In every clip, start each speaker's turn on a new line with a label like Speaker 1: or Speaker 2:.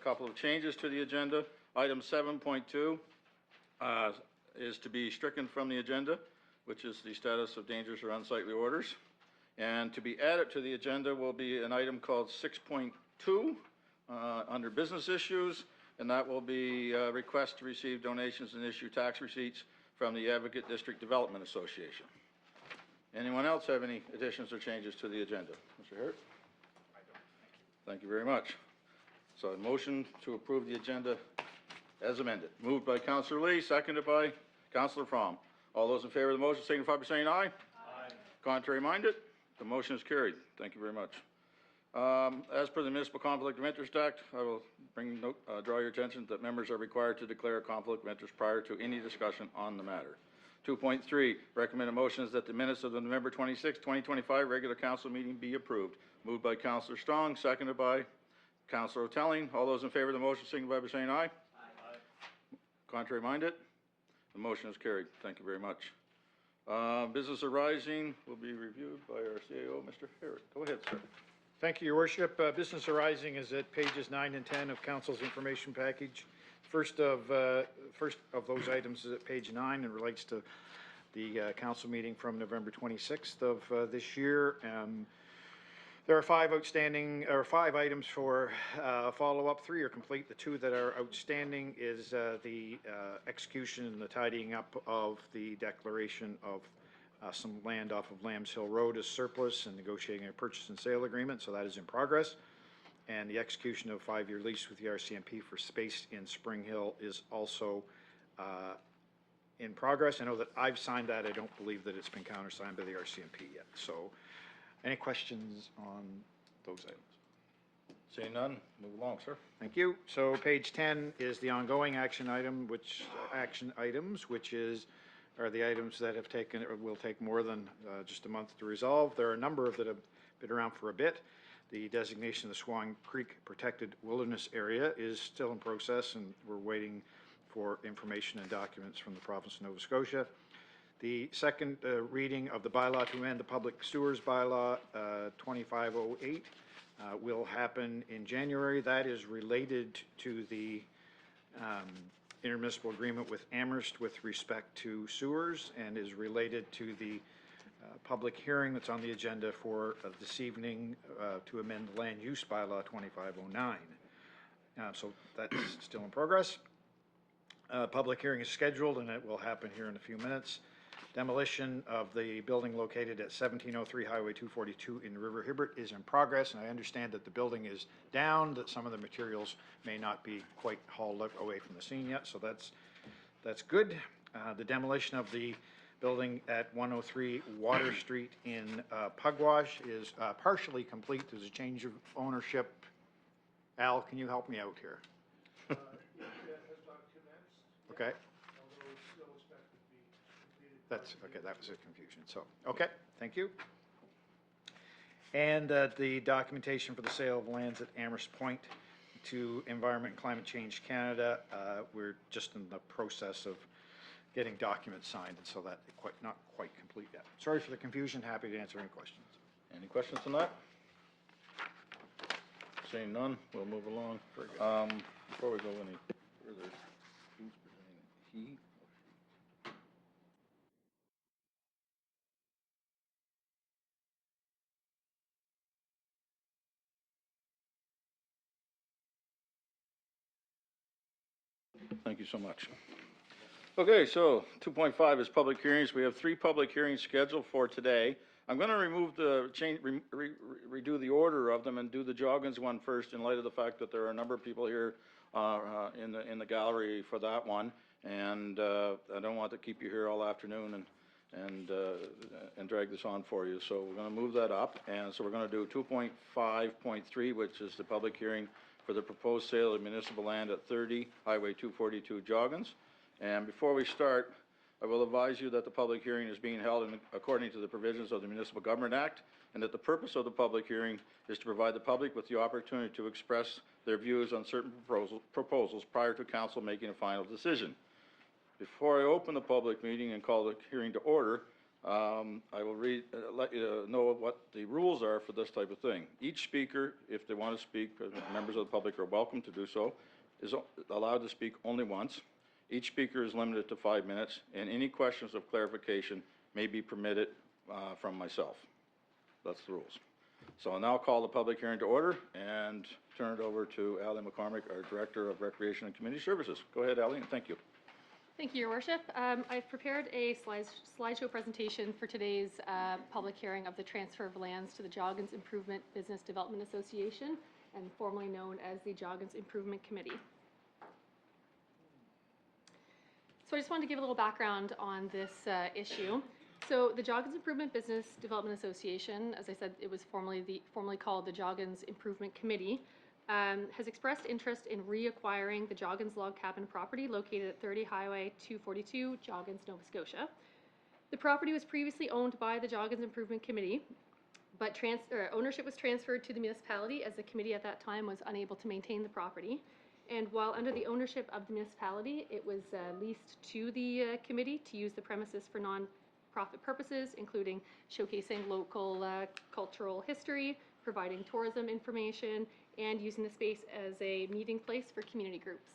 Speaker 1: couple of changes to the agenda. Item 7.2 is to be stricken from the agenda, which is the status of dangerous or unsightly orders. And to be added to the agenda will be an item called 6.2 under business issues, and that will be request to receive donations and issue tax receipts from the Advocate District Development Association. Anyone else have any additions or changes to the agenda? Mr. Hart? I don't. Thank you very much. So a motion to approve the agenda as amended. Moved by Councillor Lee, seconded by Councillor Fromm. All those in favor of the motion signify by saying aye. Aye. Contrary minded? The motion is carried. Thank you very much. As per the Municipal Conflict of Interest Act, I will draw your attention that members are required to declare a conflict of interest prior to any discussion on the matter. 2.3, recommended motion is that the minutes of the November 26, 2025 regular council meeting be approved. Moved by Councillor Strong, seconded by Councillor O'Telling. All those in favor of the motion signify by saying aye. Aye. Contrary minded? The motion is carried. Thank you very much. Business arising will be reviewed by our CAO, Mr. Harrod. Go ahead, sir.
Speaker 2: Thank you, Your Worship. Business arising is at pages 9 and 10 of Council's information package. First of those items is at page 9 and relates to the council meeting from November 26th of this year. There are 5 items for follow-up. 3 are complete. The 2 that are outstanding is the execution and the tidying up of the declaration of some land off of Lambs Hill Road as surplus and negotiating a purchase and sale agreement. So that is in progress. And the execution of a 5-year lease with the RCMP for space in Spring Hill is also in progress. I know that I've signed that. I don't believe that it's been countersigned by the RCMP yet. So any questions on those items?
Speaker 1: Seeing none, move along, sir.
Speaker 2: Thank you. So page 10 is the ongoing action items, which are the items that have taken or will take more than just a month to resolve. There are a number of that have been around for a bit. The designation of the Swan Creek Protected Wilderness Area is still in process, and we're waiting for information and documents from the province of Nova Scotia. The second reading of the bylaw to amend the Public Sewers Bylaw 2508 will happen in January. That is related to the intermunicipal agreement with Amherst with respect to sewers and is related to the public hearing that's on the agenda for this evening to amend the Land Use Bylaw 2509. So that's still in progress. Public hearing is scheduled and it will happen here in a few minutes. Demolition of the building located at 1703 Highway 242 in River Hibbert is in progress, and I understand that the building is down, that some of the materials may not be quite hauled away from the scene yet, so that's good. The demolition of the building at 103 Water Street in Pugwash is partially complete. There's a change of ownership. Al, can you help me out here?
Speaker 3: It has not commenced.
Speaker 2: Okay.
Speaker 3: Although it's still expected to be completed.
Speaker 2: That's okay. That was a confusion. So, okay, thank you. And the documentation for the sale of lands at Amherst Point to Environment and Climate Change Canada. We're just in the process of getting documents signed, and so that not quite complete yet. Sorry for the confusion. Happy to answer any questions.
Speaker 1: Any questions on that? Seeing none, we'll move along. Before we go any further, who's presenting? He or she? Thank you so much. Okay, so 2.5 is public hearings. We have 3 public hearings scheduled for today. I'm going to remove the redo the order of them and do the Joggins one first in light of the fact that there are a number of people here in the gallery for that one, and I don't want to keep you here all afternoon and drag this on for you. So we're going to move that up, and so we're going to do 2.5.3, which is the public hearing for the proposed sale of municipal land at 30 Highway 242 Joggins. And before we start, I will advise you that the public hearing is being held according to the provisions of the Municipal Government Act, and that the purpose of the public hearing is to provide the public with the opportunity to express their views on certain proposals prior to council making a final decision. Before I open the public meeting and call the hearing to order, I will let you know what the rules are for this type of thing. Each speaker, if they want to speak, members of the public are welcome to do so, is allowed to speak only once. Each speaker is limited to 5 minutes, and any questions of clarification may be permitted from myself. That's the rules. So I'll now call the public hearing to order and turn it over to Ally McCormick, our Director of Recreation and Community Services. Go ahead, Ally, and thank you.
Speaker 4: Thank you, Your Worship. I've prepared a slideshow presentation for today's public hearing of the transfer of lands to the Joggins Improvement Business Development Association, and formerly known as the Joggins Improvement Committee. So I just wanted to give a little background on this issue. So the Joggins Improvement Business Development Association, as I said, it was formerly called the Joggins Improvement Committee, has expressed interest in reacquiring the Joggins log cabin property located at 30 Highway 242, Joggins, Nova Scotia. The property was previously owned by the Joggins Improvement Committee, but ownership was transferred to the municipality as the committee at that time was unable to maintain the property. And while under the ownership of the municipality, it was leased to the committee to use the premises for non-profit purposes, including showcasing local cultural history, providing tourism information, and using the space as a meeting place for community groups.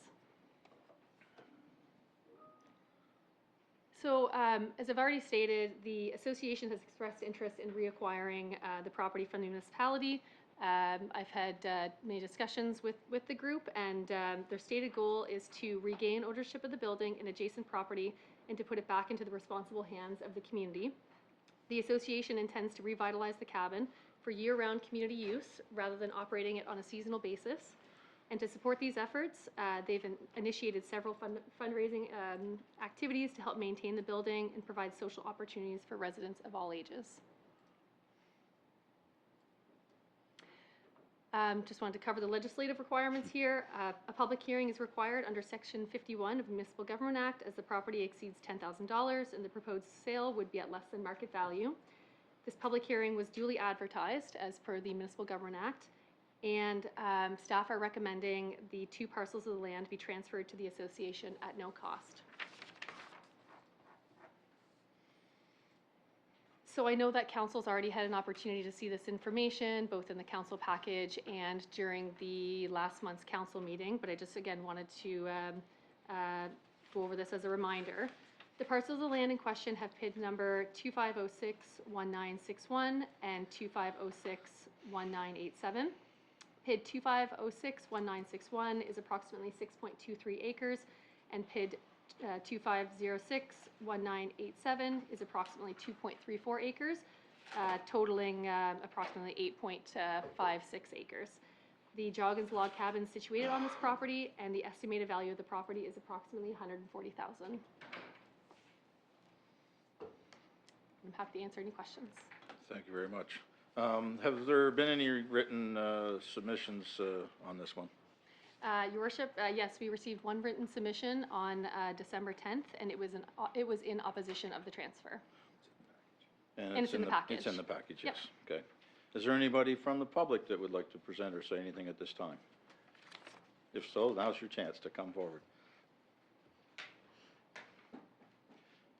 Speaker 4: So, as I've already stated, the association has expressed interest in reacquiring the property from the municipality. I've had many discussions with the group, and their stated goal is to regain ownership of the building and adjacent property and to put it back into the responsible hands of the community. The association intends to revitalize the cabin for year-round community use rather than operating it on a seasonal basis. And to support these efforts, they've initiated several fundraising activities to help maintain the building and provide social opportunities for residents of all ages. Just wanted to cover the legislative requirements here. A public hearing is required under Section 51 of the Municipal Government Act as the property exceeds $10,000 and the proposed sale would be at less than market value. This public hearing was duly advertised as per the Municipal Government Act, and staff are recommending the 2 parcels of the land be transferred to the association at no cost. So I know that council's already had an opportunity to see this information, both in the council package and during the last month's council meeting, but I just again wanted to go over this as a reminder. The parcels of land in question have PID number 2506-1961 and 2506-1987. PID 2506-1961 is approximately 6.23 acres, and PID 2506-1987 is approximately 2.34 acres, totaling approximately 8.56 acres. The Joggins log cabin is situated on this property, and the estimated value of the property is approximately $140,000. I'm happy to answer any questions.
Speaker 1: Thank you very much. Have there been any written submissions on this one?
Speaker 4: Your Worship, yes, we received one written submission on December 10th, and it was in opposition of the transfer.
Speaker 1: And
Speaker 4: it's in the package.
Speaker 1: It's in the package,
Speaker 4: Yep.
Speaker 1: yes. Okay. Is there anybody from the public that would like to present or say anything at this time? If so, now's your chance to come forward.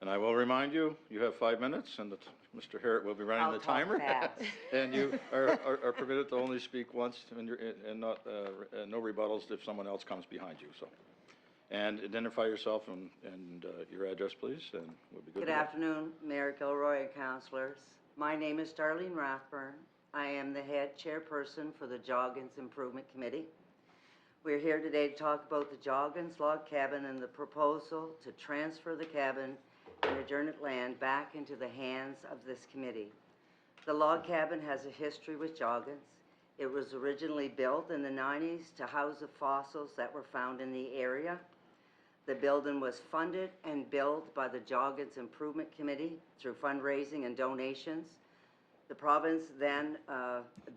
Speaker 1: And I will remind you, you have 5 minutes, and Mr. Harrod will be running the timer. And you are permitted to only speak once, and not no rebuttals if someone else comes behind you. So, and identify yourself and your address, please, and we'll be good.
Speaker 5: Good afternoon, Mayor Gilroy and councilors. My name is Darlene Rathburn. I am the head chairperson for the Joggins Improvement Committee. We're here today to talk about the Joggins log cabin and the proposal to transfer the cabin and adjourned land back into the hands of this committee. The log cabin has a history with Joggins. It was originally built in the 90s to house the fossils that were found in the area. The building was funded and built by the Joggins Improvement Committee through fundraising and donations. The province then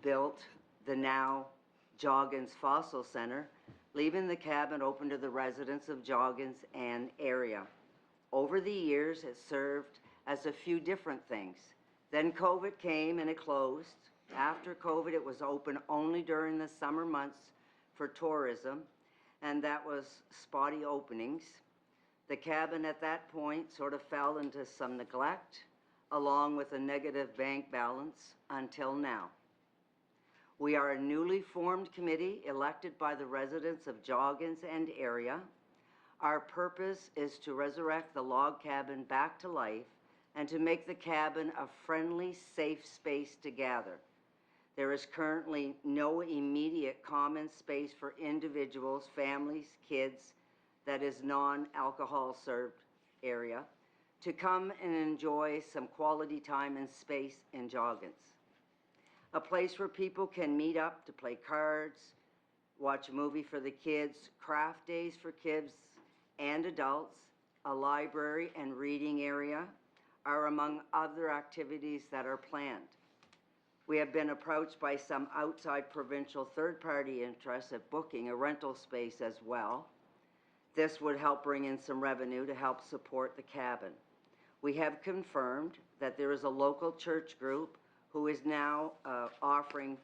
Speaker 5: built the now Joggins Fossil Center, leaving the cabin open to the residents of Joggins and area. Over the years, it served as a few different things. Then COVID came and it closed. After COVID, it was open only during the summer months for tourism, and that was spotty openings. The cabin at that point sort of fell into some neglect. along with a negative bank balance until now. We are a newly formed committee elected by the residents of Joggins and area. Our purpose is to resurrect the log cabin back to life and to make the cabin a friendly, safe space to gather. There is currently no immediate common space for individuals, families, kids that is non-alcohol served area to come and enjoy some quality time and space in Joggins. A place where people can meet up to play cards, watch a movie for the kids, craft days for kids and adults, a library and reading area are among other activities that are planned. We have been approached by some outside provincial third-party interests of booking a rental space as well. This would help bring in some revenue to help support the cabin. We have confirmed that there is a local church group who is now offering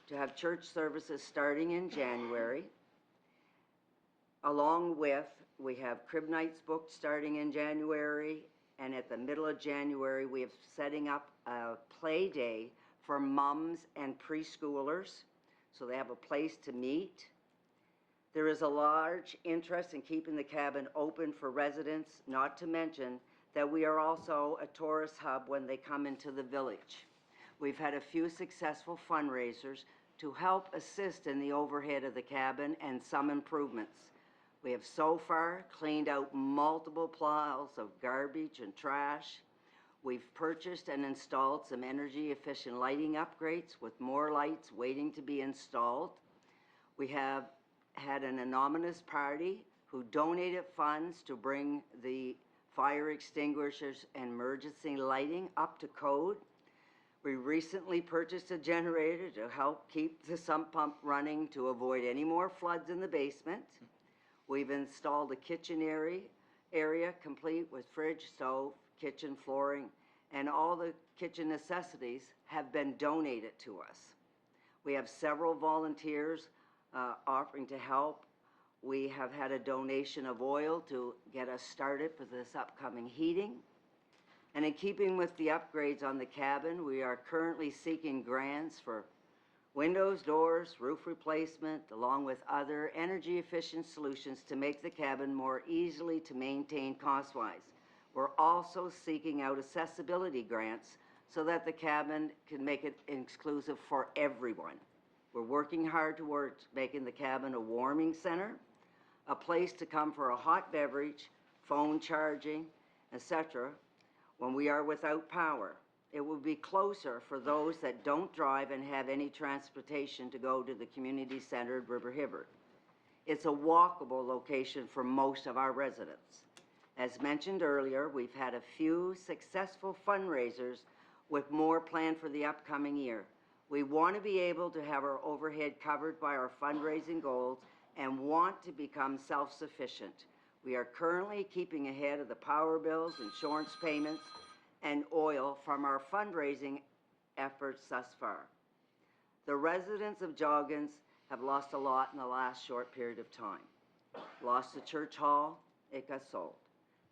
Speaker 5: to have church services starting in January. Along with, we have crib nights booked starting in January, and at the middle of January, we have setting up a play day for mums and preschoolers, so they have a place to meet. There is a large interest in keeping the cabin open for residents, not to mention that we are also a tourist hub when they come into the village. We've had a few successful fundraisers to help assist in the overhead of the cabin and some improvements. We have so far cleaned out multiple piles of garbage and trash. We've purchased and installed some energy efficient lighting upgrades with more lights waiting to be installed. We have had an anonymous party who donated funds to bring the fire extinguishers and emergency lighting up to code. We recently purchased a generator to help keep the sump pump running to avoid any more floods in the basement. We've installed a kitchen area complete with fridge, stove, kitchen flooring, and all the kitchen necessities have been donated to us. We have several volunteers offering to help. We have had a donation of oil to get us started for this upcoming heating. And in keeping with the upgrades on the cabin, we are currently seeking grants for windows, doors, roof replacement, along with other energy efficient solutions to make the cabin more easily to maintain cost-wise. We're also seeking out accessibility grants so that the cabin can make it exclusive for everyone. We're working hard towards making the cabin a warming center, a place to come for a hot beverage, phone charging, etc. when we are without power. It will be closer for those that don't drive and have any transportation to go to the community center at River Hibbert. It's a walkable location for most of our residents. As mentioned earlier, we've had a few successful fundraisers with more planned for the upcoming year. We want to be able to have our overhead covered by our fundraising goals and want to become self-sufficient. We are currently keeping ahead of the power bills, insurance payments, and oil from our fundraising efforts thus far. The residents of Joggins have lost a lot in the last short period of time. Lost the church hall, it got sold.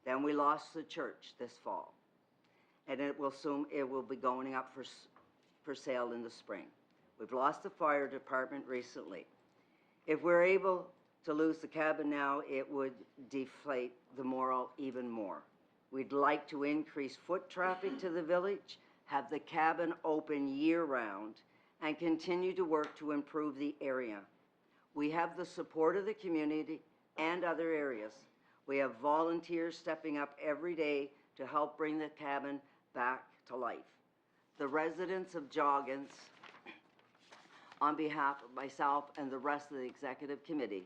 Speaker 5: Then we lost the church this fall. And it will be going up for sale in the spring. We've lost the fire department recently. If we're able to lose the cabin now, it would deflate the morale even more. We'd like to increase foot traffic to the village, have the cabin open year-round, and continue to work to improve the area. We have the support of the community and other areas. We have volunteers stepping up every day to help bring the cabin back to life. The residents of Joggins, on behalf of myself and the rest of the executive committee,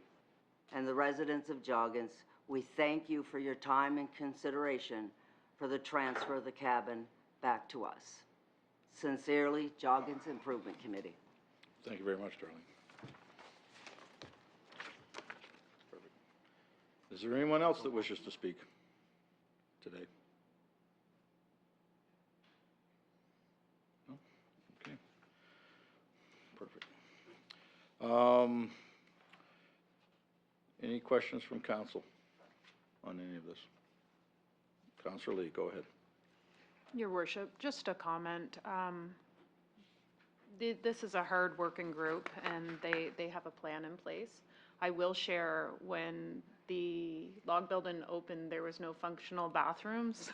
Speaker 5: and the residents of Joggins, we thank you for your time and consideration for the transfer of the cabin back to us. Sincerely, Joggins Improvement Committee.
Speaker 1: Thank you very much, Darlene. Perfect. Is there anyone else that wishes to speak today? No? Okay. Perfect. Any questions from council on any of this? Councilor Lee, go ahead.
Speaker 6: Your Worship, just a comment. This is a hard-working group, and they have a plan in place. I will share, when the log building opened, there was no functional bathrooms,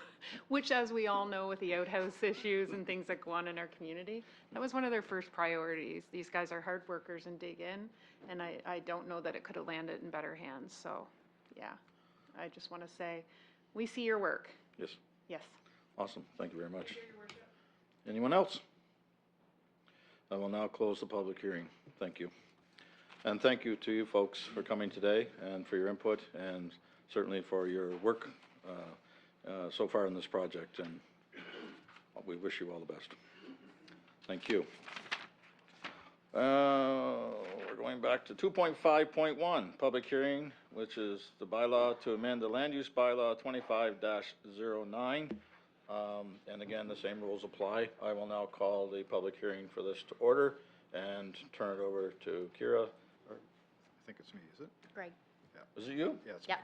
Speaker 6: which, as we all know, with the outhouse issues and things that go on in our community, that was one of their first priorities. These guys are hard workers and dig in, and I don't know that it could have landed in better hands. So, yeah, I just want to say, we see your work.
Speaker 1: Yes,
Speaker 6: Yes.
Speaker 1: awesome, thank you very much. Anyone else? I will now close the public hearing. Thank you. And thank you to you folks for coming today and for your input and certainly for your work so far in this project, and we wish you all the best. Thank you. We're going back to 2.5.1, public hearing, which is the bylaw to amend the land use bylaw 25-09. And again, the same rules apply. I will now call the public hearing for this to order and turn it over to Kira.
Speaker 2: I think it's me, is it?
Speaker 7: Greg.
Speaker 1: Is it you?
Speaker 2: Yeah, it's
Speaker 7: Yeah.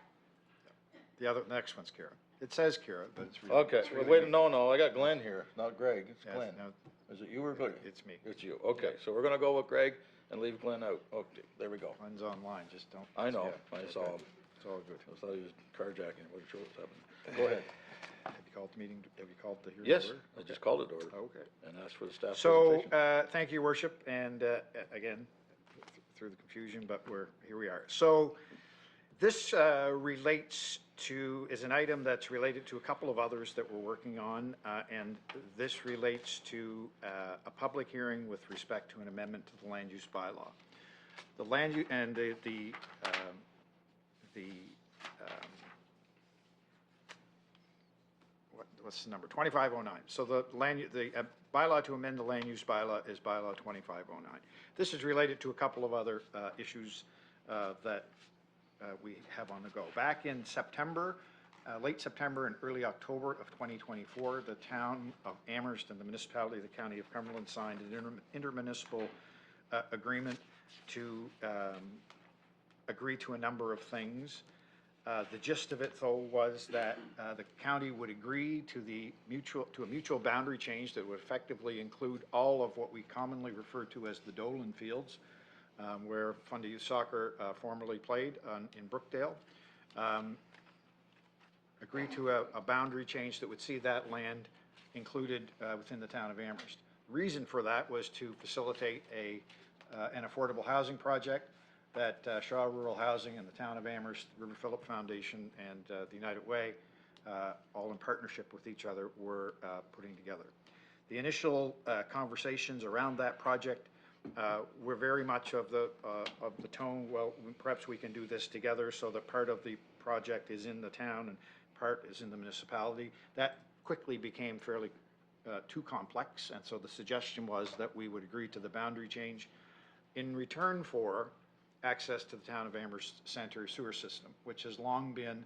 Speaker 2: me. The next one's Kira. It says Kira, but it's really.
Speaker 1: Okay,
Speaker 2: it's really
Speaker 1: wait,
Speaker 2: me.
Speaker 1: no, I got Glenn here, not Greg, it's
Speaker 2: Yeah,
Speaker 1: Glenn.
Speaker 2: no,
Speaker 1: Is it you or Greg?
Speaker 2: It's me.
Speaker 1: It's you, okay, so we're gonna go with Greg and leave Glenn out. Okay, there we go.
Speaker 2: One's online, just don't.
Speaker 1: I know,
Speaker 2: yeah,
Speaker 1: I saw
Speaker 2: okay.
Speaker 1: him.
Speaker 2: It's all good.
Speaker 1: I thought he was carjacking, wasn't sure what was happening. Go ahead.
Speaker 2: Have you called the meeting, have you called to hear the
Speaker 1: Yes,
Speaker 2: order?
Speaker 1: I just called it to order
Speaker 2: Okay.
Speaker 1: and asked for the staff
Speaker 2: So,
Speaker 1: presentation.
Speaker 2: thank you, Worship, and again, through the confusion, but here we are. So, this is an item that's related to a couple of others that we're working on, and this relates to a public hearing with respect to an amendment to the land use bylaw. The land use, and what's the number? 2509. So the bylaw to amend the land use bylaw is bylaw 2509. This is related to a couple of other issues that we have on the go. Back in September, late September and early October of 2024, the town of Amherst and the municipality of the county of Cumberland signed an intermunicipal agreement to agree to a number of things. The gist of it, though, was that the county would agree to a mutual boundary change that would effectively include all of what we commonly refer to as the Dolan Fields, where Fundy Youth Soccer formerly played in Brookdale. Agree to a boundary change that would see that land included within the town of Amherst. Reason for that was to facilitate an affordable housing project that Shaw Rural Housing and the town of Amherst, River Phillip Foundation, and the United Way, all in partnership with each other, were putting together. The initial conversations around that project were very much of the tone, well, perhaps we can do this together, so that part of the project is in the town and part is in the municipality. That quickly became fairly too complex, and so the suggestion was that we would agree to the boundary change in return for access to the town of Amherst Center sewer system, which has long been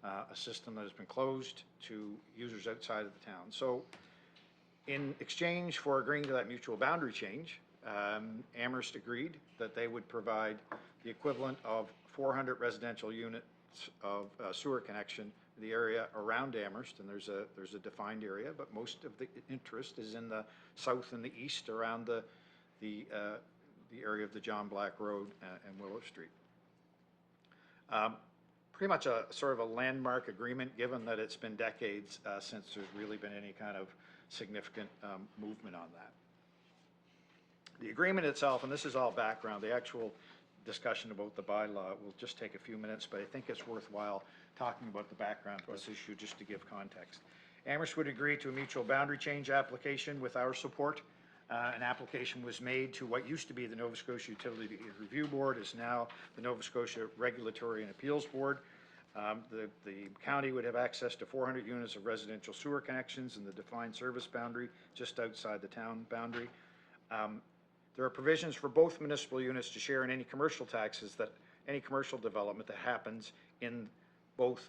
Speaker 2: a system that has been closed to users outside of the town. So in exchange for agreeing to that mutual boundary change, Amherst agreed that they would provide the equivalent of 400 residential units of sewer connection in the area around Amherst, and there's a defined area, but most of the interest is in the south and the east around the area of the John Black Road and Willow Street. Pretty much a sort of a landmark agreement, given that it's been decades since there's really been any kind of significant movement on that. The agreement itself, and this is all background, the actual discussion about the bylaw will just take a few minutes, but I think it's worthwhile talking about the background to this issue just to give context. Amherst would agree to a mutual boundary change application with our support. An application was made to what used to be the Nova Scotia Utility Review Board, is now the Nova Scotia Regulatory and Appeals Board. The county would have access to 400 units of residential sewer connections in the defined service boundary just outside the town boundary. There are provisions for both municipal units to share in any commercial taxes that any commercial development that happens in both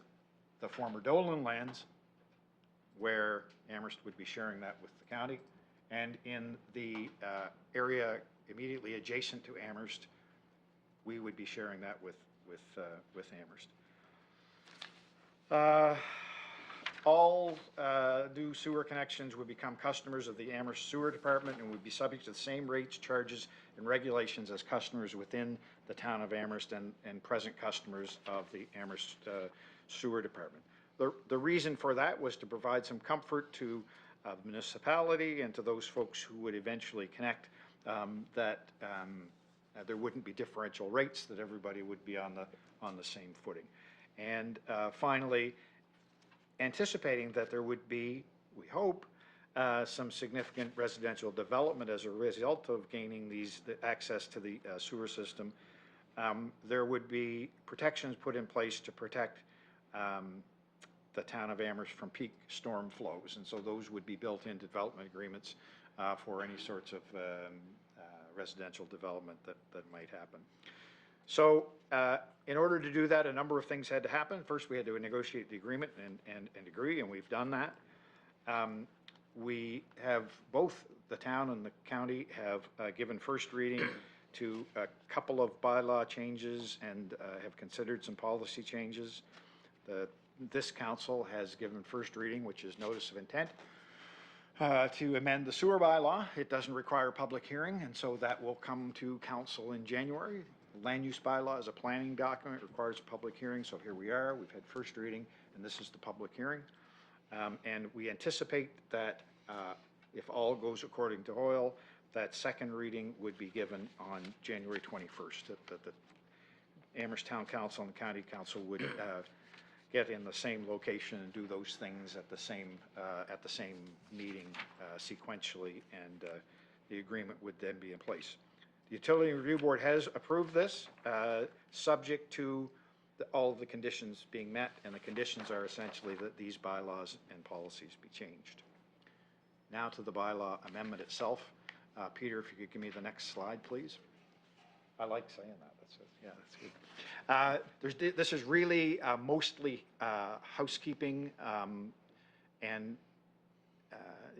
Speaker 2: the former Dolan lands, where Amherst would be sharing that with the county, and in the area immediately adjacent to Amherst, we would be sharing that with Amherst. all new sewer connections would become customers of the Amherst Sewer Department and would be subject to the same rates, charges, and regulations as customers within the town of Amherst and present customers of the Amherst Sewer Department. The reason for that was to provide some comfort to the municipality and to those folks who would eventually connect, that there wouldn't be differential rates, that everybody would be on the same footing. And finally, anticipating that there would be, we hope, some significant residential development as a result of gaining the access to the sewer system, there would be protections put in place to protect the town of Amherst from peak storm flows. And so those would be built into development agreements for any sorts of residential development that might happen. So in order to do that, a number of things had to happen. First, we had to negotiate the agreement and agree, and we've done that. We have, both the town and the county have given first reading to a couple of bylaw changes and have considered some policy changes. This council has given first reading, which is notice of intent, to amend the sewer bylaw. It doesn't require a public hearing, and so that will come to council in January. Land use bylaw is a planning document, requires a public hearing, so here we are. We've had first reading, and this is the public hearing. And we anticipate that if all goes according to oil, that second reading would be given on January 21st, that the Amherst Town Council and the County Council would get in the same location and do those things at the same meeting sequentially, and the agreement would then be in place. The Utility Review Board has approved this, subject to all of the conditions being met, and the conditions are essentially that these bylaws and policies be changed. Now to the bylaw amendment itself. Peter, if you could give me the next slide, please. I like saying that. That's good. This is really mostly housekeeping, and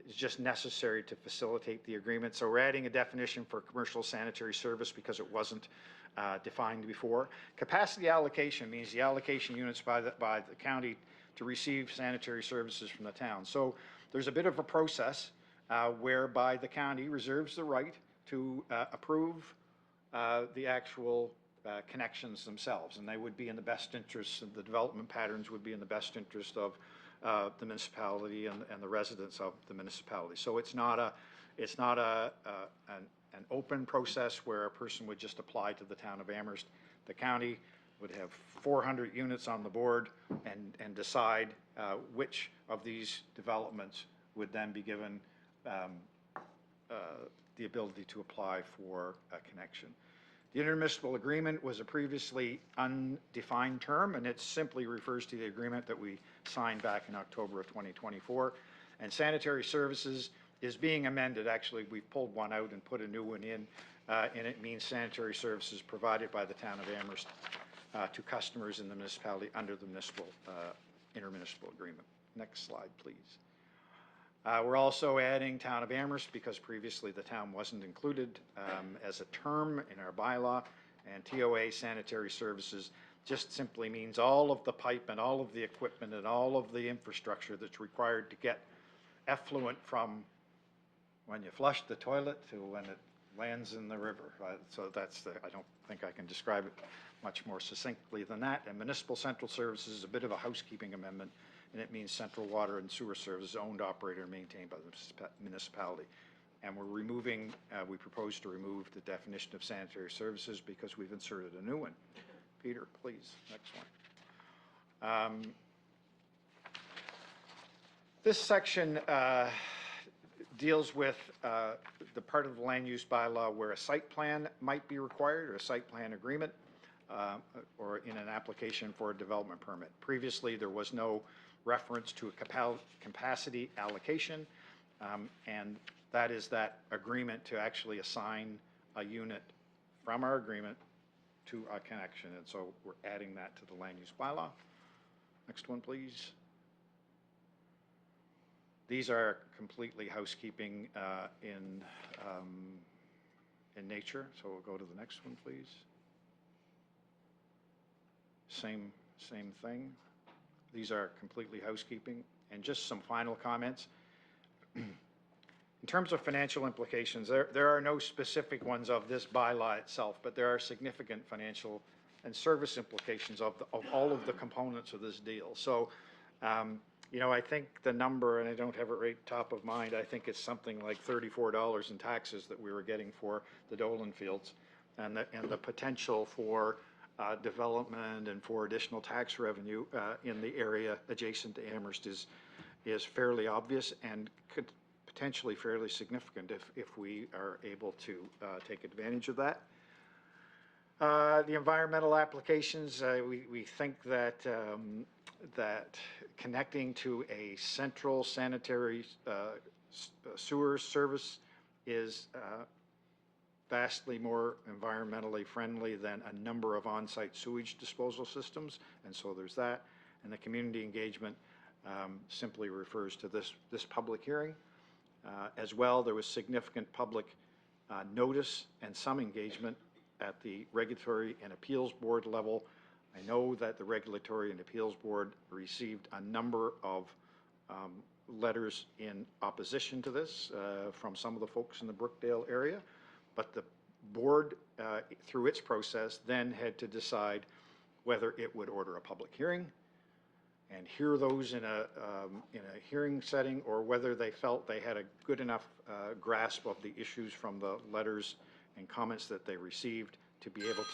Speaker 2: is just necessary to facilitate the agreement. So we're adding a definition for commercial sanitary service because it wasn't defined before. Capacity allocation means the allocation units by the county to receive sanitary services from the town. So there's a bit of a process whereby the county reserves the right to approve the actual connections themselves, and they would be in the best interest, and the development patterns would be in the best interest of the municipality and the residents of the municipality. So it's not an open process where a person would just apply to the town of Amherst. The county would have 400 units on the board and decide which of these developments would then be given the ability to apply for a connection. The intermunicipal agreement was a previously undefined term, and it simply refers to the agreement that we signed back in October of 2024. And sanitary services is being amended. Actually, we've pulled one out and put a new one in, and it means sanitary services provided by the town of Amherst to customers in the municipality under the municipal intermunicipal agreement. Next slide, please. We're also adding town of Amherst because previously the town wasn't included as a term in our bylaw, and TOA sanitary services just simply means all of the pipe and all of the equipment and all of the infrastructure that's required to get effluent from when you flush the toilet to when it lands in the river. So that's I don't think I can describe it much more succinctly than that. And municipal central services is a bit of a housekeeping amendment, and it means central water and sewer services owned, operated, and maintained by the municipality. And we're removing, we propose to remove the definition of sanitary services because we've inserted a new one. Peter, please, next one. This section deals with the part of the land use bylaw where a site plan might be required, or a site plan agreement, or in an application for a development permit. Previously, there was no reference to a capacity allocation, and that is that agreement to actually assign a unit from our agreement to a connection, and so we're adding that to the land use bylaw. Next one, please. These are completely housekeeping in nature, so we'll go to the next one, please. Same thing. These are completely housekeeping And just some final comments. In terms of financial implications, there are no specific ones of this bylaw itself, but there are significant financial and service implications of all of the components of this deal. So, I think the number, and I don't have it right top of mind, I think it's something like $34 in taxes that we were getting for the Dolan Fields, and the potential for development and for additional tax revenue in the area adjacent to Amherst is fairly obvious and could potentially fairly significant if we are able to take advantage of that. The environmental applications, we think that connecting to a central sanitary sewer service is vastly more environmentally friendly than a number of on-site sewage disposal systems, and so there's that. And the community engagement simply refers to this public hearing. As well, there was significant public notice and some engagement at the Regulatory and Appeals Board level. I know that the Regulatory and Appeals Board received a number of letters in opposition to this from some of the folks in the Brookdale area, but the board, through its process, then had to decide whether it would order a public hearing and hear those in a hearing setting, or whether they felt they had a good enough grasp of the issues from the letters and comments that they received to be able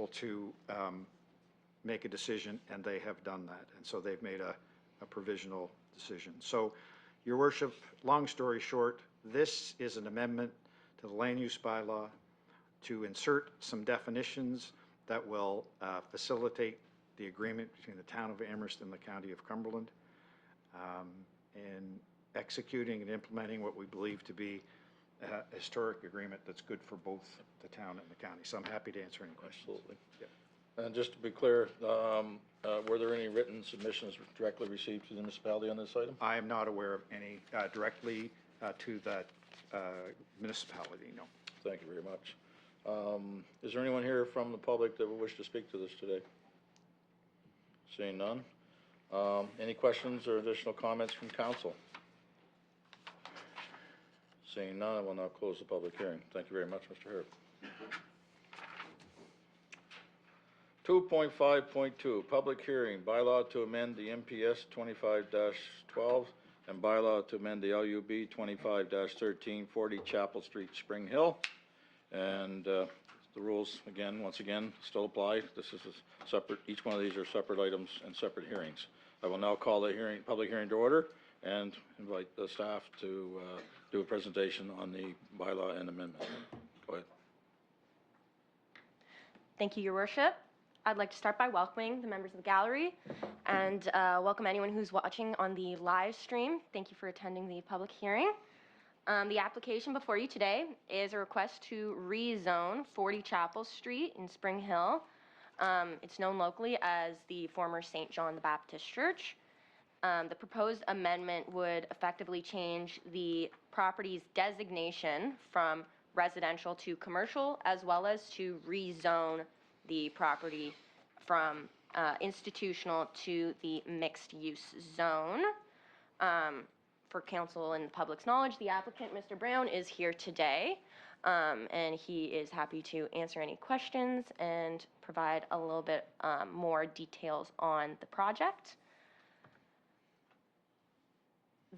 Speaker 2: to make a decision, and they have done that. And so they've made a provisional decision. So, Your Worship, long story short, this is an amendment to the land use bylaw to insert some definitions that will facilitate the agreement between the town of Amherst and the county of Cumberland, and executing and implementing what we believe to be a historic agreement that's good for both the town and the county. So I'm happy to answer any questions.
Speaker 1: Absolutely.
Speaker 2: Yeah.
Speaker 1: And just to be clear, were there any written submissions directly received to the municipality on this item?
Speaker 2: I am not aware of any directly to that municipality, no.
Speaker 1: Thank you very much. Is there anyone here from the public that would wish to speak to this today? Seeing none. Any questions or additional comments from council? Seeing none, I will now close the public hearing. Thank you very much, Mr. Herb. 2.5.2, public hearing, bylaw to amend the MPS 25-12 and bylaw to amend the LUB 25-13, 40 Chapel Street, Spring Hill. And the rules, once again, still apply. This is a separate, each one of these are separate items and separate hearings. I will now call the public hearing to order and invite the staff to do a presentation on the bylaw and amendment. Go ahead.
Speaker 7: Thank you, Your Worship. I'd like to start by welcoming the members of the gallery and welcome anyone who's watching on the live stream. Thank you for attending the public hearing. The application before you today is a request to rezone 40 Chapel Street in Spring Hill. It's known locally as the former St. John the Baptist Church. The proposed amendment would effectively change the property's designation from residential to commercial, as well as to rezone the property from institutional to the mixed-use zone. For council and the public's knowledge, the applicant, Mr. Brown, is here today, and he is happy to answer any questions and provide a little bit more details on the project.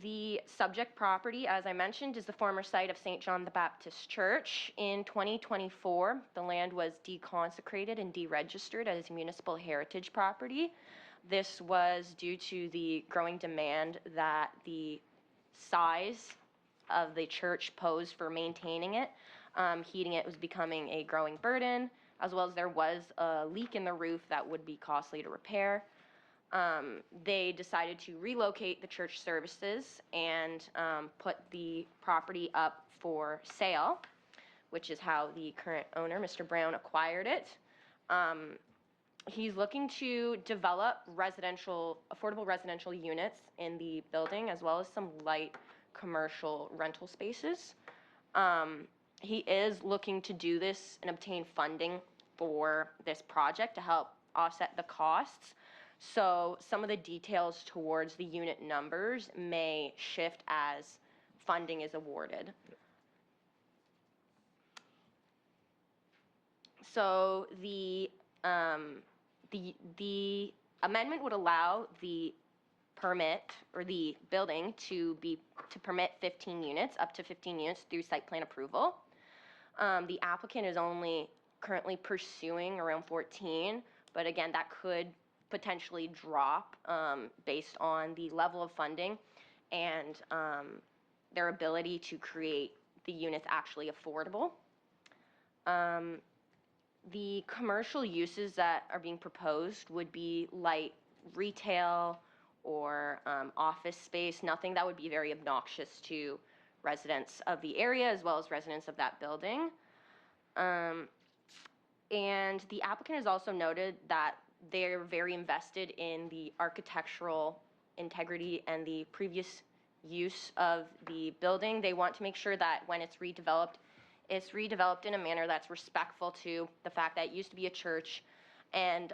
Speaker 7: The subject property, as I mentioned, is the former site of St. John the Baptist Church. In 2024, the land was deconsecrated and deregistered as municipal heritage property. This was due to the growing demand that the size of the church posed for maintaining it. Heating it was becoming a growing burden, as well as there was a leak in the roof that would be costly to repair. They decided to relocate the church services and put the property up for sale, which is how the current owner, Mr. Brown, acquired it. He's looking to develop affordable residential units in the building, as well as some light commercial rental spaces. He is looking to do this and obtain funding for this project to help offset the costs. So some of the details towards the unit numbers may shift as funding is awarded. So the amendment would allow the permit or the building to permit 15 units, up to 15 units through site plan approval. The applicant is only currently pursuing around 14, but again, that could potentially drop based on the level of funding and their ability to create the units actually affordable. The commercial uses that are being proposed would be light retail or office space, nothing that would be very obnoxious to residents of the area as well as residents of that building. And the applicant has also noted that they're very invested in the architectural integrity and the previous use of the building. They want to make sure that when it's redeveloped in a manner that's respectful to the fact that it used to be a church. And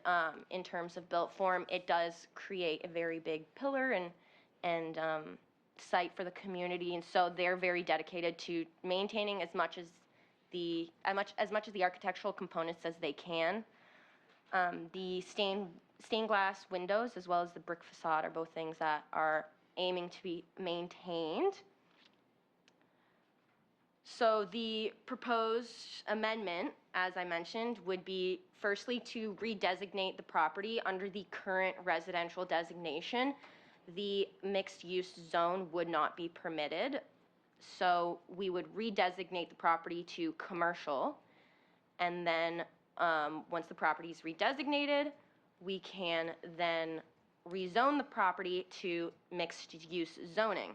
Speaker 7: in terms of built form, it does create a very big pillar and site for the community. And so they're very dedicated to maintaining as much as the architectural components as they can. The stained glass windows as well as the brick facade are both things that are aiming to be maintained. So the proposed amendment, as I mentioned, would be firstly to redesignate the property under the current residential designation. The mixed-use zone would not be permitted. So we would redesignate the property to commercial. And then once the property is redesignated, we can then rezone the property to mixed-use zoning.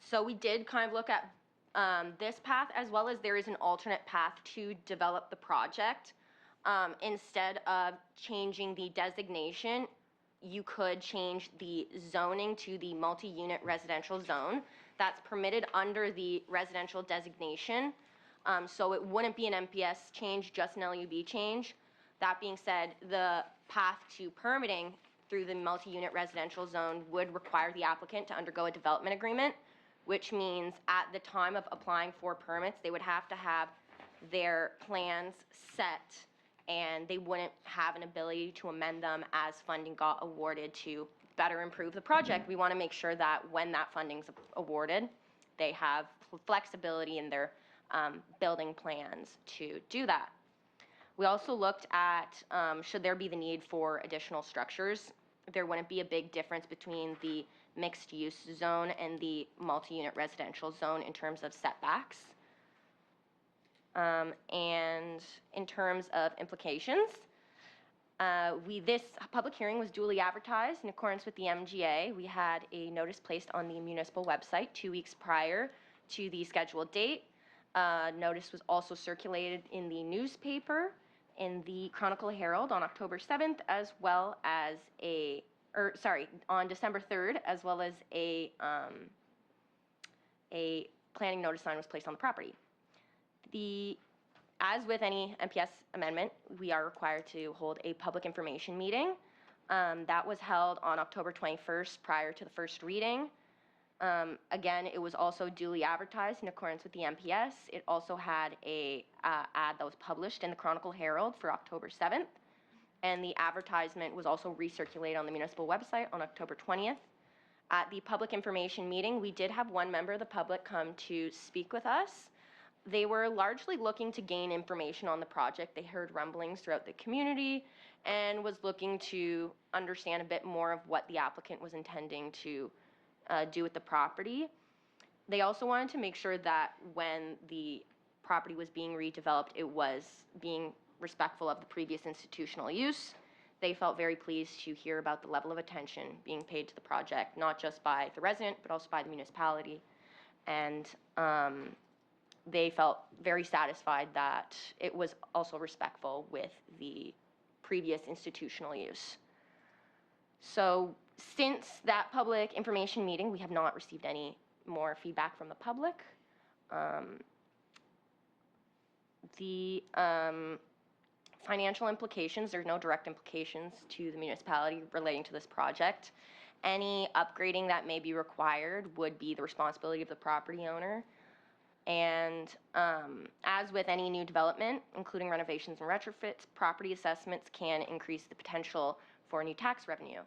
Speaker 7: So we did kind of look at this path, as well as there is an alternate path to develop the project. Instead of changing the designation, you could change the zoning to the multi-unit residential zone. That's permitted under the residential designation. So it wouldn't be an MPS change, just an LUB change. That being said, the path to permitting through the multi-unit residential zone would require the applicant to undergo a development agreement, which means at the time of applying for permits, they would have to have their plans set, and they wouldn't have an ability to amend them as funding got awarded to better improve the project. We want to make sure that when that funding's awarded, they have flexibility in their building plans to do that. We also looked at should there be the need for additional structures. There wouldn't be a big difference between the mixed-use zone and the multi-unit residential zone in terms of setbacks. And in terms of implications, this public hearing was duly advertised in accordance with the MGA. We had a notice placed on the municipal website 2 weeks prior to the scheduled date. Notice was also circulated in the newspaper, in the Chronicle Herald on October 7th, as well as on December 3rd, as well as a planning notice sign was placed on the property. As with any MPS amendment, we are required to hold a public information meeting. That was held on October 21st prior to the first reading. Again, it was also duly advertised in accordance with the MPS. It also had a ad that was published in the Chronicle Herald for October 7th. And the advertisement was also recirculated on the municipal website on October 20th. At the public information meeting, we did have one member of the public come to speak with us. They were largely looking to gain information on the project. They heard rumblings throughout the community and was looking to understand a bit more of what the applicant was intending to do with the property. They also wanted to make sure that when the property was being redeveloped, it was being respectful of the previous institutional use. They felt very pleased to hear about the level of attention being paid to the project, not just by the resident, but also by the municipality. And they felt very satisfied that it was also respectful with the previous institutional use. So since that public information meeting, we have not received any more feedback from the public. The financial implications, there's no direct implications to the municipality relating to this project. Any upgrading that may be required would be the responsibility of the property owner. And as with any new development, including renovations and retrofits, property assessments can increase the potential for new tax revenue.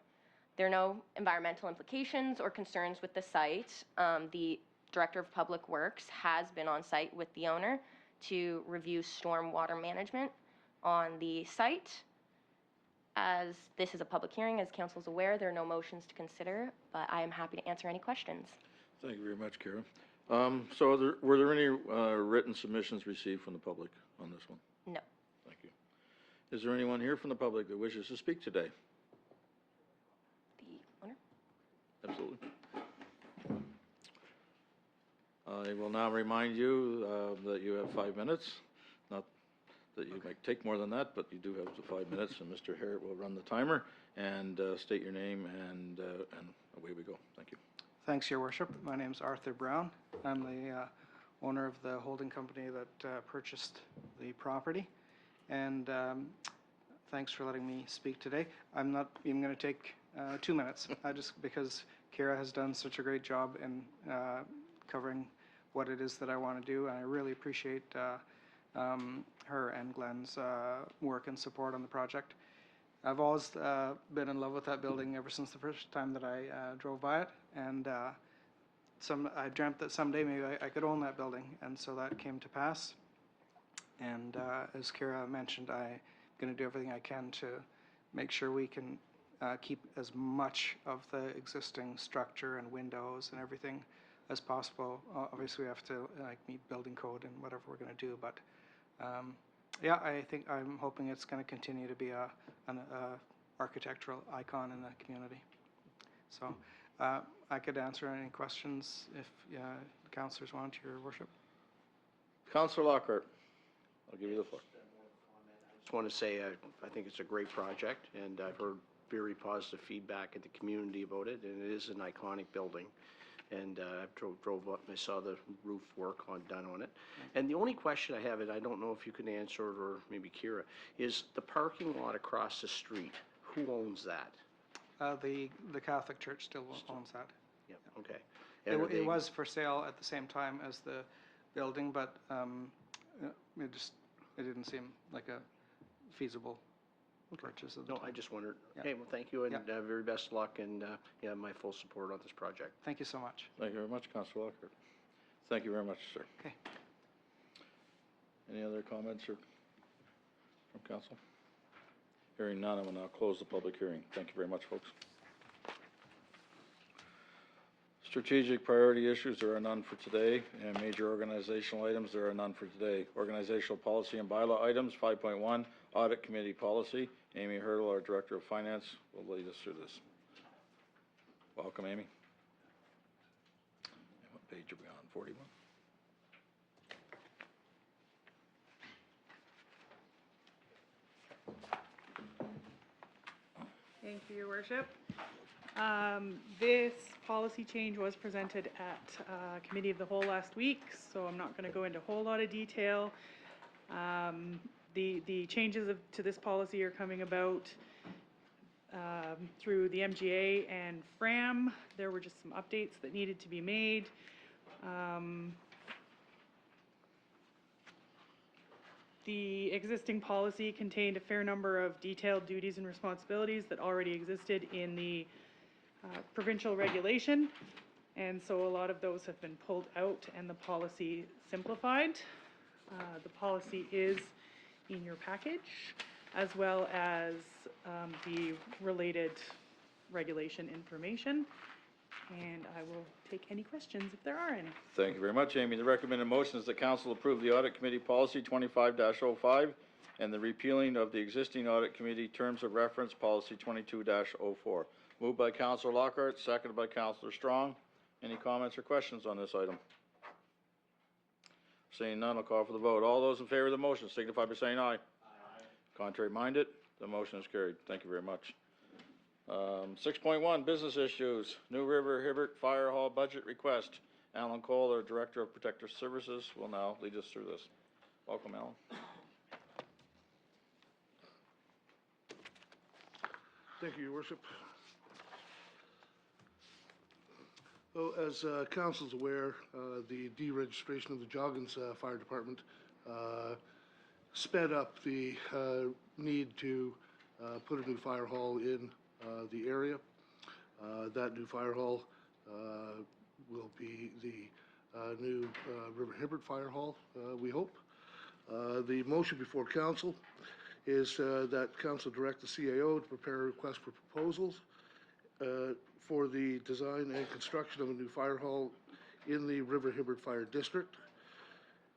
Speaker 7: There are no environmental implications or concerns with the site. The Director of Public Works has been on site with the owner to review stormwater management on the site. As this is a public hearing, as council is aware, there are no motions to consider, but I am happy to answer any questions.
Speaker 1: Thank you very much, Kara. Were there any written submissions received from the public on this one?
Speaker 7: No.
Speaker 1: Thank you. Is there anyone here from the public that wishes to speak today?
Speaker 7: The owner?
Speaker 1: Absolutely. I will now remind you that you have 5 minutes. Not that you might take more than that, but you do have the 5 minutes, and Mr. Harrod will run the timer and state your name, and away we go. Thank you.
Speaker 3: Thanks, Your Worship. My name's Arthur Brown. I'm the owner of the holding company that purchased the property. And thanks for letting me speak today. I'm not even going to take 2 minutes, just because Kara has done such a great job in covering what it is that I want to do. And I really appreciate her and Glenn's work and support on the project. I've always been in love with that building ever since the first time that I drove by it, and I dreamt that someday maybe I could own that building, and so that came to pass. And as Kara mentioned, I'm going to do everything I can to make sure we can keep as much of the existing structure and windows and everything as possible. Obviously, we have to meet building code and whatever we're going to do, but yeah, I'm hoping it's going to continue to be an architectural icon in the community. So I could answer any questions if councillors want, Your Worship.
Speaker 1: Councillor Lockhart, I'll give you the floor.
Speaker 8: I just want to say I think it's a great project, and I've heard very positive feedback in the community about it, and it is an iconic building. And I drove up and I saw the roof work done on it. And the only question I have, and I don't know if you can answer it or maybe Kira, is the parking lot across the street, who owns that?
Speaker 3: The Catholic Church still owns that.
Speaker 8: Yeah, okay. And
Speaker 3: It was for sale at the same time as the building, but it didn't seem like a feasible purchase at the
Speaker 8: No,
Speaker 3: time.
Speaker 8: I just wondered.
Speaker 3: Yeah.
Speaker 8: Okay, well, thank you, and
Speaker 3: Yeah.
Speaker 8: very best luck, and yeah, my full support on this project.
Speaker 3: Thank you so much.
Speaker 1: Thank you very much, Councillor Lockhart. Thank you very much, sir.
Speaker 3: Okay.
Speaker 1: Any other comments from council? Hearing none, I will now close the public hearing. Thank you very much, folks. Strategic priority issues, there are none for today, and major organizational items, there are none for today. Organizational policy and bylaw items, 5.1, Audit Committee Policy. Amy Hurdle, our Director of Finance, will lead us through this. Welcome, Amy. And what page are we on, 41?
Speaker 6: Thank you, Your Worship. This policy change was presented at Committee of the Whole last week, so I'm not going to go into a whole lot of detail. The changes to this policy are coming about through the MGA and FRAM. There were just some updates that needed to be made. The existing policy contained a fair number of detailed duties and responsibilities that already existed in the provincial regulation, and so a lot of those have been pulled out and the policy simplified. The policy is in your package, as well as the related regulation information, and I will take any questions if there are any.
Speaker 1: Thank you very much, Amy. The recommended motion is that council approve the Audit Committee Policy 25-05 and the repealing of the existing Audit Committee Terms of Reference Policy 22-04. Moved by Councillor Lockhart, seconded by Councillor Strong. Any comments or questions on this item? Seeing none, I'll call for the vote. All those in favor of the motion signify by saying aye. Aye. Contrary minded, the motion is carried. Thank you very much. 6.1, business issues. New River Hibbert Fire Hall budget request. Alan Cole, our Director of Protective Services, will now lead us through this. Welcome, Alan.
Speaker 9: Thank you, Your Worship. Well, as council's aware, the deregistration of the Joggins Fire Department sped up the need to put a new fire hall in the area. That new fire hall will be the new River Hibbert Fire Hall, we hope. The motion before council is that council direct the CAO to prepare a request for proposals for the design and construction of a new fire hall in the River Hibbert Fire District,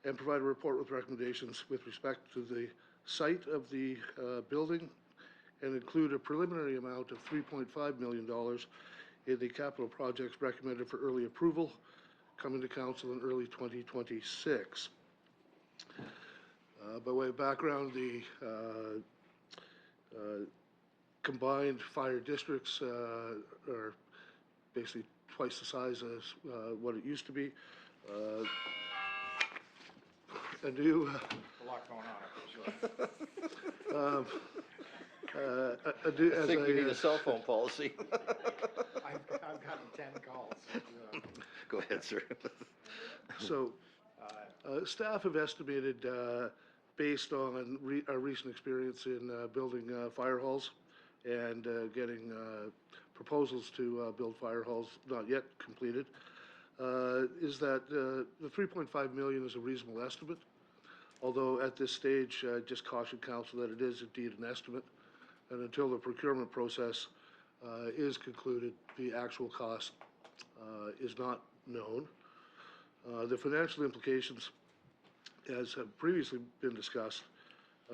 Speaker 9: and provide a report with recommendations with respect to the site of the building, and include a preliminary amount of $3.5 million in the capital projects recommended for early approval, coming to council in early 2026. By way of background, the combined fire districts are basically twice the size as what it used to be. A new,
Speaker 2: A lot going on, I'm sure.
Speaker 1: I think we need a cell phone policy.
Speaker 2: I've gotten 10 calls.
Speaker 1: Go ahead, sir.
Speaker 9: So, staff have estimated, based on our recent experience in building fire halls and getting proposals to build fire halls not yet completed, is that the $3.5 million is a reasonable estimate. Although at this stage, just caution council that it is indeed an estimate, and until the procurement process is concluded, the actual cost is not known. The financial implications, as have previously been discussed,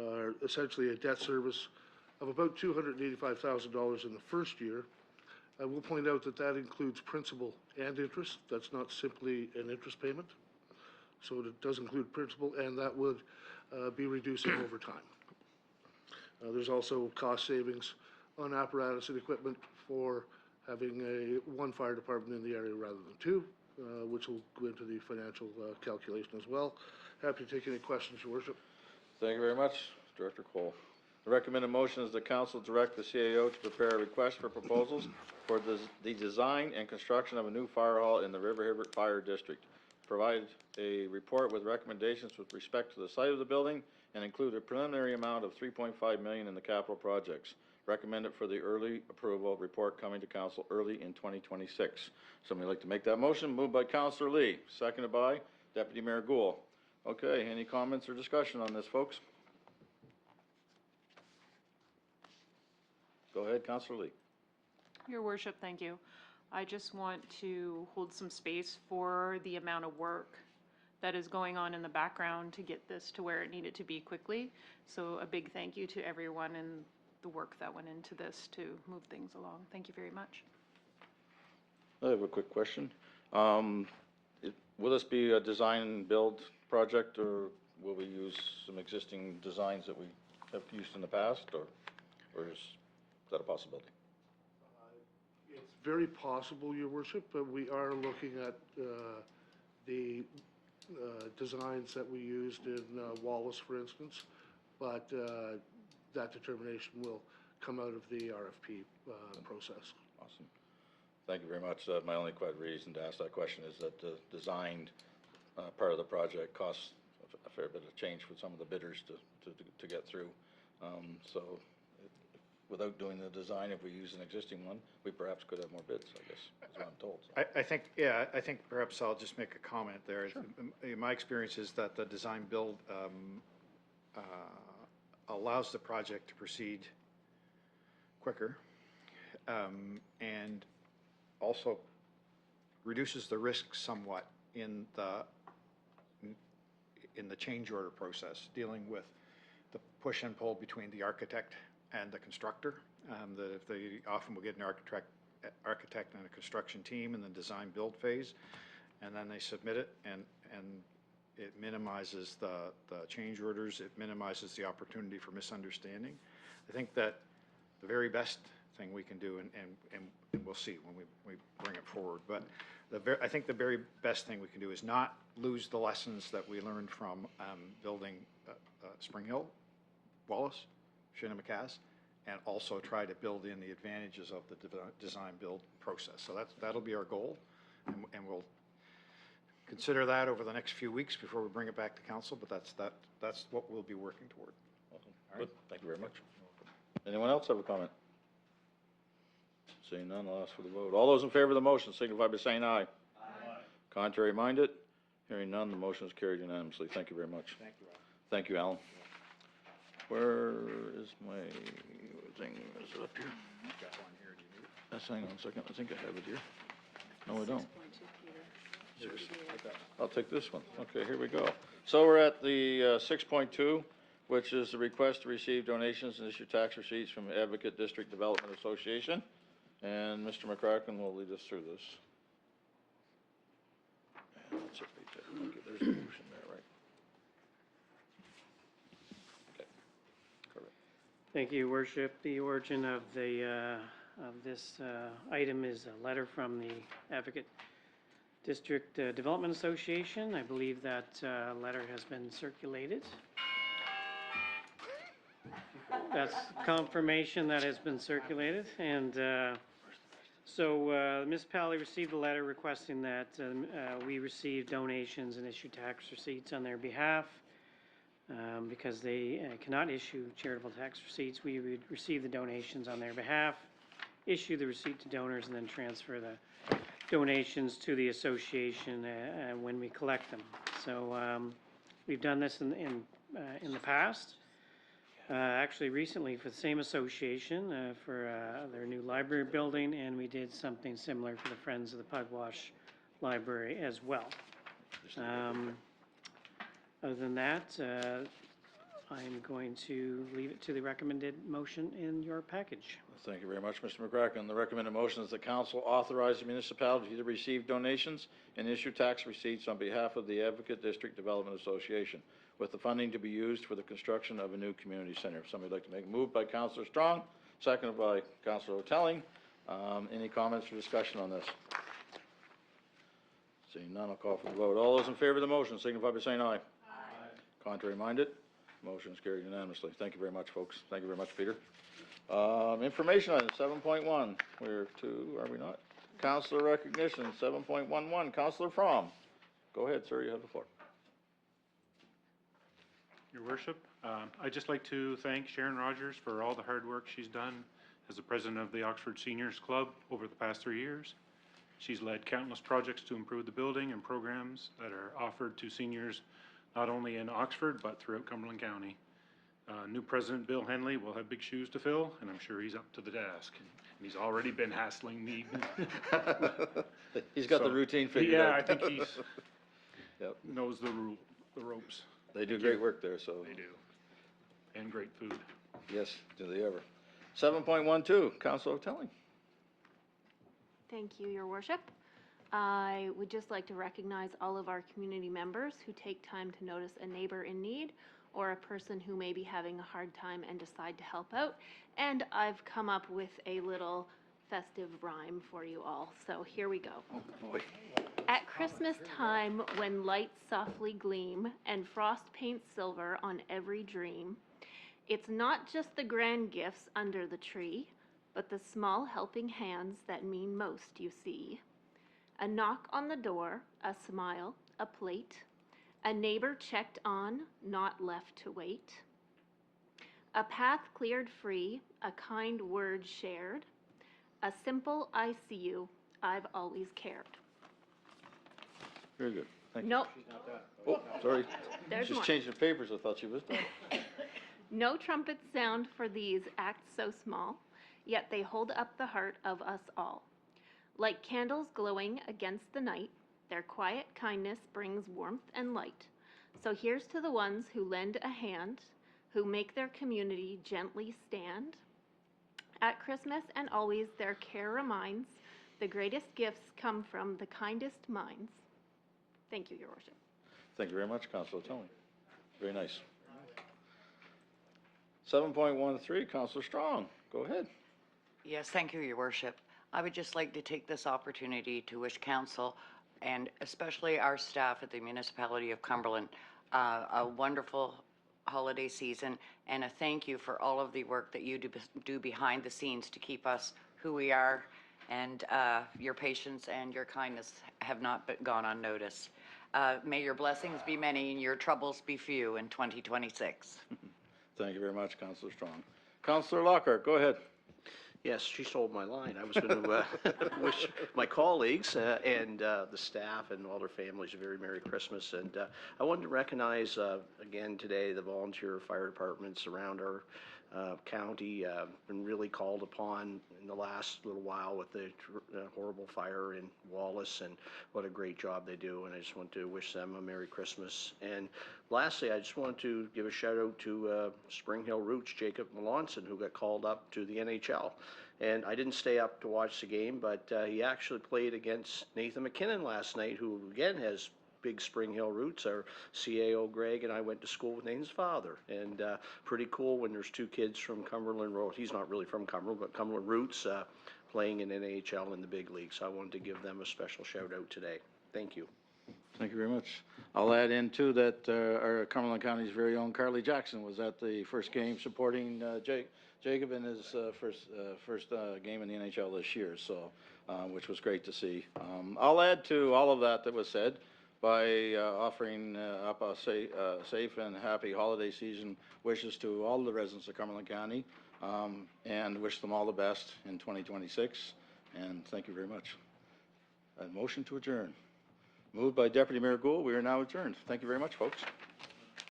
Speaker 9: are essentially a debt service of about $285,000 in the first year. I will point out that that includes principal and interest. That's not simply an interest payment. So it does include principal, and that would be reducing over time. There's also cost savings on apparatus and equipment for having one fire department in the area rather than two, which will go into the financial calculation as well. Happy to take any questions, Your Worship.
Speaker 1: Thank you very much, Director Cole. The recommended motion is the council direct the CAO to prepare a request for proposals for the design and construction of a new fire hall in the River Hibbert Fire District. Provide a report with recommendations with respect to the site of the building, and include a preliminary amount of $3.5 million in the capital projects. Recommend it for the early approval report coming to council early in 2026. Somebody like to make that motion? Moved by Councillor Lee, seconded by Deputy Mayor Gould. Okay, any comments or discussion on this, folks? Go ahead, Councillor Lee.
Speaker 6: Your Worship, thank you. I just want to hold some space for the amount of work that is going on in the background to get this to where it needed to be quickly. So a big thank you to everyone and the work that went into this to move things along. Thank you very much.
Speaker 1: I have a quick question. Will this be a design and build project, or will we use some existing designs that we have used in the past, or is that a possibility?
Speaker 9: It's very possible, Your Worship, but we are looking at the designs that we used in Wallace, for instance, but that determination will come out of the RFP process.
Speaker 1: Awesome. Thank you very much. My only reason to ask that question is that the designed part of the project costs a fair bit of change for some of the bidders to get through. So without doing the design, if we use an existing one, we perhaps could have more bids, I guess, is what I'm told. So.
Speaker 2: I think perhaps I'll just make a comment there. Sure. My experience is that the design build allows the project to proceed quicker, and also reduces the risk somewhat in the change order process, dealing with the push and pull between the architect and the constructor. They often will get an architect and a construction team in the design build phase, and then they submit it, and it minimizes the change orders. It minimizes the opportunity for misunderstanding. I think that the very best thing we can do, and we'll see when we bring it forward, but I think the very best thing we can do is not lose the lessons that we learned from building Spring Hill, Wallace, Shinnemakaz, and also try to build in the advantages of the design-build process. So that'll be our goal, and we'll consider that over the next few weeks before we bring it back to council, but that's what we'll be working toward.
Speaker 1: Good, thank you very much. Anyone else have a comment? Seeing none, I'll ask for the vote. All those in favor of the motion signify by saying aye. Aye. Contrary minded? Hearing none, the motion is carried unanimously. Thank you very much.
Speaker 2: Thank you, Alan.
Speaker 1: Thank you, Alan. Where is my thing? Is it up here?
Speaker 2: Got one here, do you need it?
Speaker 1: Hang on a second, I think I have it here. No, I don't.
Speaker 2: Here it is. Take that one.
Speaker 1: I'll take this one. Okay, here we go. So we're at the 6.2, which is the request to receive donations and issue tax receipts from the Advocate District Development Association. And Mr. McCracken will lead us through this. And that's it right there. Okay, there's a motion there, right? Okay. Correct.
Speaker 10: Thank you, Worship. The origin of this item is a letter from the Advocate District Development Association. I believe that letter has been circulated. That's confirmation that has been circulated, and so the municipality received a letter requesting that we receive donations and issue tax receipts on their behalf. Because they cannot issue charitable tax receipts, we would receive the donations on their behalf, issue the receipt to donors, and then transfer the donations to the association when we collect them. So we've done this in the past. Actually, recently for the same association for their new library building, and we did something similar for the Friends of the Pugwash Library as well. Other than that, I'm going to leave it to the recommended motion in your package.
Speaker 1: Thank you very much, Mr. McCracken. The recommended motion is that council authorize the municipality to receive donations and issue tax receipts on behalf of the Advocate District Development Association, with the funding to be used for the construction of a new community center. If somebody would like to make a move by Councillor Strong, seconded by Councillor O'Telling. Any comments or discussion on this? Seeing none, I'll call for the vote. All those in favor of the motion signify by saying aye. Aye. Contrary minded? Motion is carried unanimously. Thank you very much, folks. Thank you very much, Peter. Information item 7.1. We're to, are we not? Councillor recognition, 7.11. Councillor Fromm. Go ahead, sir, you have the floor.
Speaker 11: Your Worship, I'd just like to thank Sharon Rogers for all the hard work she's done as the president of the Oxford Seniors Club over the past 3 years. She's led countless projects to improve the building and programs that are offered to seniors not only in Oxford but throughout Cumberland County. New President Bill Henley will have big shoes to fill, and I'm sure he's up to the task. And he's already been hassling me.
Speaker 1: He's got the routine figured out.
Speaker 11: Yeah, I think he's
Speaker 1: Yep.
Speaker 11: knows the ropes.
Speaker 1: They do great work there, so.
Speaker 11: They do. And great food.
Speaker 1: Yes, do they ever. 7.12, Councillor O'Telling.
Speaker 12: Thank you, Your Worship. I would just like to recognize all of our community members who take time to notice a neighbor in need or a person who may be having a hard time and decide to help out. And I've come up with a little festive rhyme for you all, so here we go.
Speaker 1: Oh, boy.
Speaker 12: At Christmas time, when lights softly gleam and frost paints silver on every dream, it's not just the grand gifts under the tree, but the small helping hands that mean most, you see. A knock on the door, a smile, a plate, a neighbor checked on, not left to wait. A path cleared free, a kind word shared, a simple I see you, I've always cared.
Speaker 1: Very good. Thank you.
Speaker 12: No,
Speaker 1: Oh, sorry.
Speaker 12: There's
Speaker 1: She's
Speaker 12: more.
Speaker 1: changing papers. I thought she was done.
Speaker 12: no trumpets sound for these acts so small, yet they hold up the heart of us all. Like candles glowing against the night, their quiet kindness brings warmth and light. So here's to the ones who lend a hand, who make their community gently stand. At Christmas and always their care reminds, the greatest gifts come from the kindest minds. Thank you, Your Worship.
Speaker 1: Thank you very much, Councillor O'Telling. Very nice. 7.13, Councillor Strong. Go ahead.
Speaker 13: Yes, thank you, Your Worship. I would just like to take this opportunity to wish Council and especially our staff at the Municipality of Cumberland a wonderful holiday season, and a thank you for all of the work that you do behind the scenes to keep us who we are, and your patience and your kindness have not gone unnoticed. May your blessings be many and your troubles be few in 2026.
Speaker 1: Thank you very much, Councillor Strong. Councillor Lockhart, go ahead.
Speaker 8: Yes, she stole my line. I was going to wish my colleagues and the staff and all their families a very Merry Christmas. And I wanted to recognize again today the volunteer fire departments around our county. Been really called upon in the last little while with the horrible fire in Wallace, and what a great job they do. And I just want to wish them a Merry Christmas. And lastly, I just want to give a shout out to Spring Hill Roots, Jacob Melanson, who got called up to the NHL. And I didn't stay up to watch the game, but he actually played against Nathan McKinnon last night, who again has big Spring Hill roots. Our CAO Greg and I went to school with Nathan's father, and pretty cool when there's two kids from Cumberland Road. He's not really from Cumberland, but Cumberland roots playing in NHL in the big league. So I wanted to give them a special shout out today. Thank you.
Speaker 1: Thank you very much. I'll add in too that our Cumberland County's very own Carly Jackson was at the first game supporting Jacob in his first game in the NHL this year, so which was great to see. I'll add to all of that was said by offering up a safe and happy holiday season wishes to all the residents of Cumberland County, and wish them all the best in 2026. And thank you very much. A motion to adjourn. Moved by Deputy Mayor Gould. We are now adjourned. Thank you very much, folks.